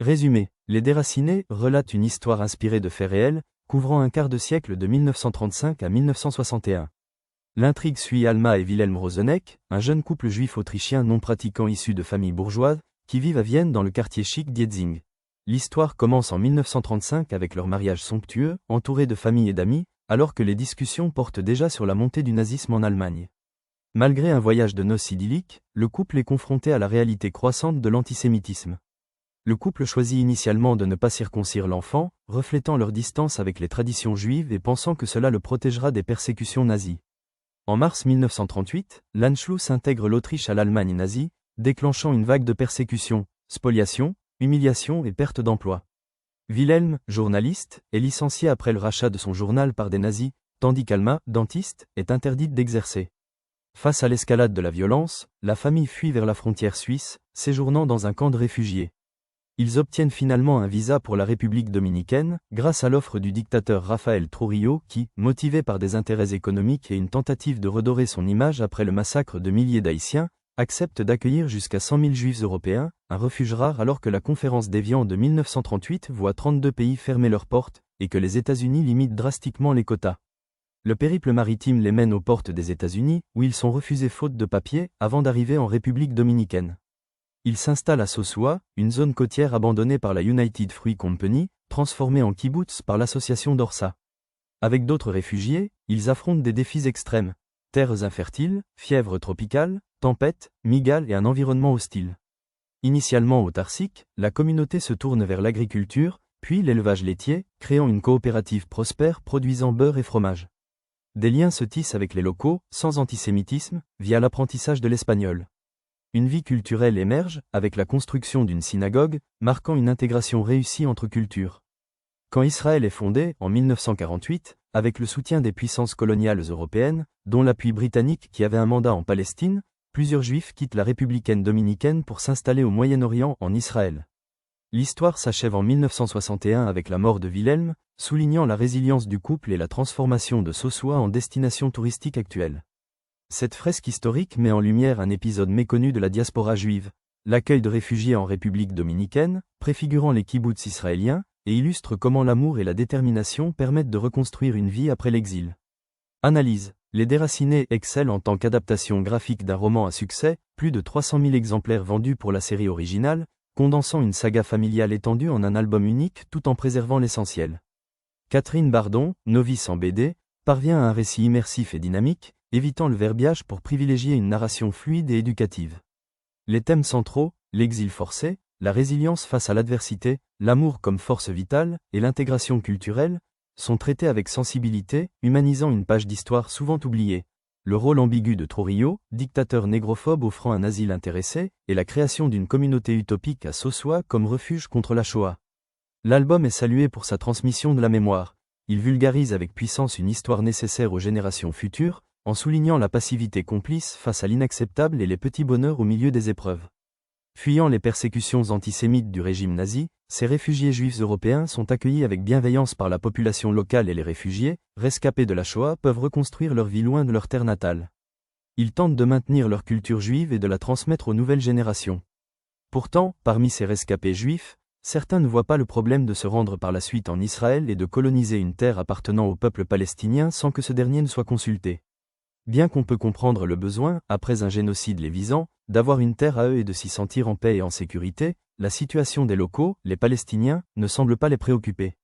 Résumé, Les Déracinés relatent une histoire inspirée de faits réels, couvrant un quart de siècle de 1935 à 1961. L'intrigue suit Alma et Wilhelm Roseneck, un jeune couple juif autrichien non pratiquant issu de familles bourgeoises, qui vivent à Vienne dans le quartier chic d'Ietzing. L'histoire commence en 1935 avec leur mariage somptueux, entouré de familles et d'amis, alors que les discussions portent déjà sur la montée du nazisme en Allemagne. Malgré un voyage de noces idyllique, le couple est confronté à la réalité croissante de l'antisémitisme. Le couple choisit initialement de ne pas circoncire l'enfant, reflétant leur distance avec les traditions juives et pensant que cela le protégera des persécutions nazies. En mars 1938, l'Anschluss intègre l'Autriche à l'Allemagne nazie, déclenchant une vague de persécutions, spoliations, humiliations et pertes d'emploi. Wilhelm, journaliste, est licencié après le rachat de son journal par des nazis, tandis qu'Alma, dentiste, est interdite d'exercer. Face à l'escalade de la violence, la famille fuit vers la frontière suisse, séjournant dans un camp de réfugiés. Ils obtiennent finalement un visa pour la République dominicaine, grâce à l'offre du dictateur Rafael Trujillo qui, motivé par des intérêts économiques et une tentative de redorer son image après le massacre de milliers d'Haïtiens, accepte d'accueillir jusqu'à 100 000 juifs européens, un refuge rare alors que la conférence d'Évian de 1938 voit 32 pays fermer leurs portes, et que les États-Unis limitent drastiquement les quotas. Le périple maritime les mène aux portes des États-Unis, où ils sont refusés faute de papier, avant d'arriver en République dominicaine. Ils s'installent à Sosua, une zone côtière abandonnée par la United Fruit Company, transformée en kibbutz par l'association d'Orsa. Avec d'autres réfugiés, ils affrontent des défis extrêmes, terres infertiles, fièvre tropicale, tempêtes, migales et un environnement hostile. Initialement autarcique, la communauté se tourne vers l'agriculture, puis l'élevage laitier, créant une coopérative prospère produisant beurre et fromage. Des liens se tissent avec les locaux, sans antisémitisme, via l'apprentissage de l'espagnol. Une vie culturelle émerge, avec la construction d'une synagogue, marquant une intégration réussie entre cultures. Quand Israël est fondé, en 1948, avec le soutien des puissances coloniales européennes, dont l'appui britannique qui avait un mandat en Palestine, plusieurs Juifs quittent la républicaine dominicaine pour s'installer au Moyen-Orient en Israël. L'histoire s'achève en 1961 avec la mort de Wilhelm, soulignant la résilience du couple et la transformation de Sosua en destination touristique actuelle. Cette fresque historique met en lumière un épisode méconnu de la diaspora juive, l'accueil de réfugiés en République dominicaine, préfigurant les kibbutz israéliens, et illustre comment l'amour et la détermination permettent de reconstruire une vie après l'exil. Analyse. Les Déracinés excellent en tant qu'adaptation graphique d'un roman à succès, plus de 300 000 exemplaires vendus pour la série originale, condensant une saga familiale étendue en un album unique tout en préservant l'essentiel. Catherine Bardon, novice en BD, parvient à un récit immersif et dynamique, évitant le verbiage pour privilégier une narration fluide et éducative. Les thèmes centraux, l'exil forcé, la résilience face à l'adversité, l'amour comme force vitale, et l'intégration culturelle, sont traités avec sensibilité, humanisant une page d'histoire souvent oubliée. Le rôle ambigu de Trujillo, dictateur négrophobe offrant un asile intéressé, et la création d'une communauté utopique à Sosua comme refuge contre la Shoah. L'album est salué pour sa transmission de la mémoire. Il vulgarise avec puissance une histoire nécessaire aux générations futures, en soulignant la passivité complice face à l'inacceptable et les petits bonheurs au milieu des épreuves. Fuyant les persécutions antisémites du régime nazi, ces réfugiés juifs européens sont accueillis avec bienveillance par la population locale et les réfugiés, rescapés de la Shoah, peuvent reconstruire leur vie loin de leur terre natale. Ils tentent de maintenir leur culture juive et de la transmettre aux nouvelles générations. Pourtant, parmi ces rescapés juifs, certains ne voient pas le problème de se rendre par la suite en Israël et de coloniser une terre appartenant au peuple palestinien sans que ce dernier ne soit consulté. Bien qu'on peut comprendre le besoin, après un génocide les visant, d'avoir une terre à eux et de s'y sentir en paix et en sécurité, la situation des locaux, les Palestiniens, ne semble pas les préoccuper.